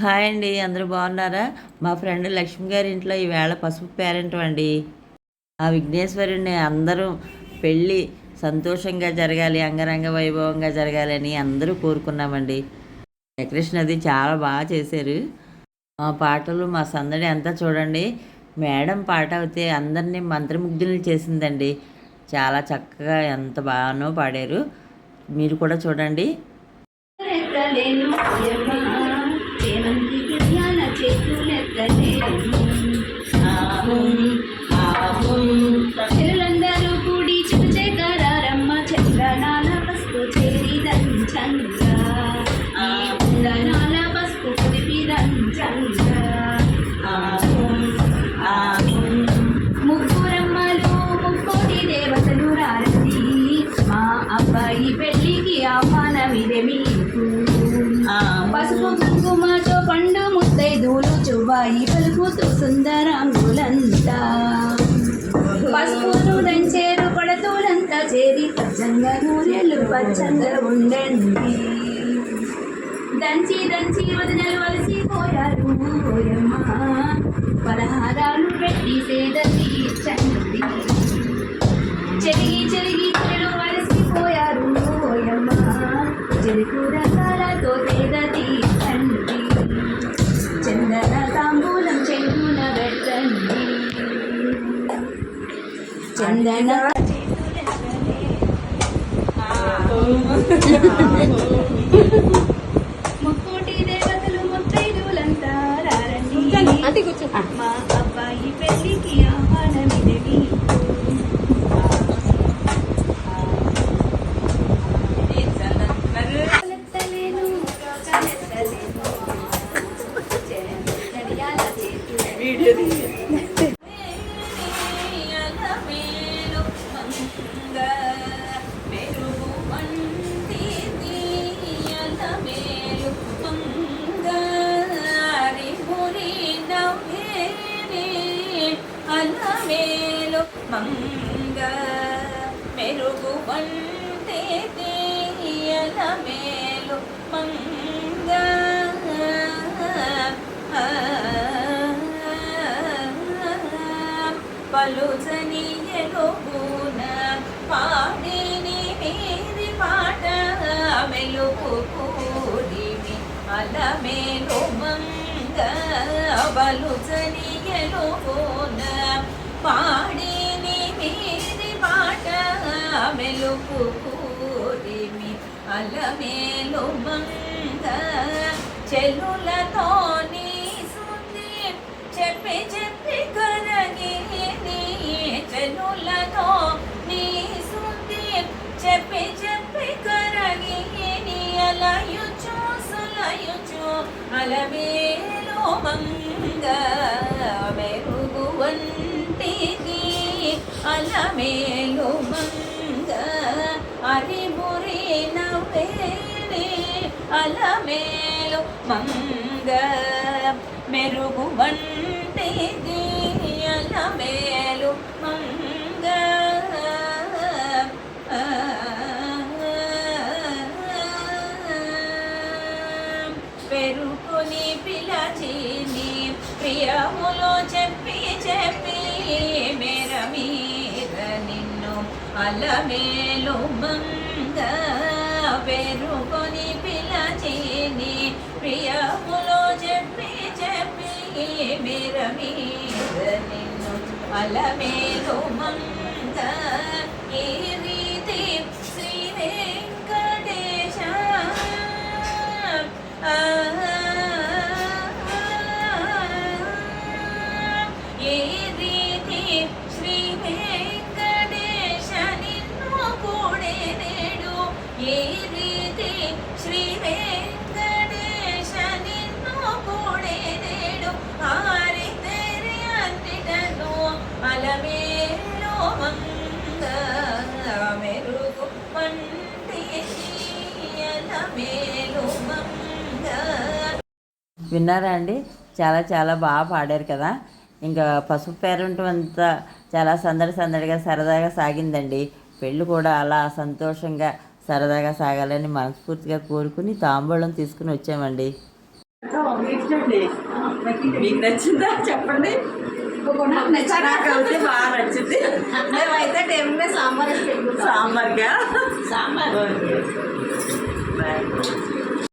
Hi అండి, అందరూ బాగున్నారా? మా ఫ్రెండ్ లక్ష్మి గారి ఇంట్లో ఈవేళ పసుపు పేరెంటం అండి. ఆ విఘ్నేశ్వరుని అందరూ పెళ్ళి సంతోషంగా జరగాలి, అంగరంగ వైభవంగా జరగాలని అందరూ కోరుకున్నామండి. డెకరేషన్ అది చాలా బాగా చేశారు. మా పాటలు, మా సందడి అంతా చూడండి. మేడం పాట అయితే అందరినీ మంత్రముగ్ధుల్ని చేసిందండి. చాలా చక్కగా ఎంత బాగానో పాడారు. మీరు కూడా చూడండి. చెరులందరూ కూడి చిరుచేకరారమ్మ చంద్రనాల పసుపు చేరి దంచంగా చంద్రనాల పసుపు కుడిపి దంచంగా ముగ్గురమ్మలు ముక్కోటి దేవతలు రారండి మా అబ్బాయి పెళ్ళికి ఆహ్వానమిదే మీకు పసుపు కుంకుమతో పండు ముత్తైదులు చువ్వాయి పలుకుతూ సుందరాంగులంతా పసుపును దంచేరు పడతులంతా చేరి పచ్చంగా నూరెలు పచ్చంగా ఉండండి దంచి దంచి వదినలు వలసిపోయారు ఓయమ్మ పలహారాలు పెట్టి సేద తీర్చండి చెరిగి చెరిగి చెడు వలసిపోయారు ఓయమ్మ చెరుకు రకాలతో సేద తీర్చండి చందన తాంబూలం చెంగున పెట్టండి చందన ముక్కోటి దేవతలు ముత్తైదులంతా రారండి మా అబ్బాయి పెళ్ళికి ఆహ్వానమిదే అలమేలు మంగ మెరుగు వంటే అలమేలు మంగ పలుచని ఎలుగున పాడిని మీది పాట మెలుగు కూడిమి అలమేలు మంగ పలుచని ఎలుగున పాడిని మీది పాట మెలుగు కూడిమి అలమేలు మంగ చెల్లులతో నీ సుంది చెప్పి చెప్పి కరగి చెల్లులతో నీ సుంది చెప్పి చెప్పి కరగి అలయుచు సులయుచు అలమేలు మంగ మెరుగు వంటిది అలమేలు మంగ అరిబురి నవ్వేని అలమేలు మంగ మెరుగు వంటిది అలమేలు మంగ పెరుకుని పిలచిని ప్రియములో చెప్పి చెప్పి మేర మీద నిన్ను అలమేలు మంగ పెరుకుని పిలచిని ప్రియములో చెప్పి చెప్పి మేర మీద నిన్ను అలమేలు మంగ ఈ రీతి శ్రీ వెంకటేశ ఏ రీతి శ్రీ వెంకటేశ నిన్ను కూడే నేడు ఏ రీతి శ్రీ వెంకటేశ నిన్ను కూడే నేడు ఆరి తెరి అంటిటను అలమేలు మంగ మెరుగు వంటి అలమేలు మంగ. విన్నారా అండి? చాలా చాలా బాగా పాడారు కదా. ఇంకా పసుపు పేరంటం అంతా చాలా సందడిగా సరదాగా సాగిందండి. పెళ్ళి కూడా అలా సంతోషంగా సరదాగా సాగాలని మనస్ఫూర్తిగా కోరుకుని తాంబూలం తీసుకుని వచ్చామండి. ఇష్టండి మీకు నచ్చిందా చెప్పండి. నాకు నచ్చిన నాకు అయితే బాగా నచ్చింది. మేమైతే టైంలో సాంబార్ వేసి పెట్టుకుంటాం. సాంబార్గా సాంబార్ ఓకే బాయ్.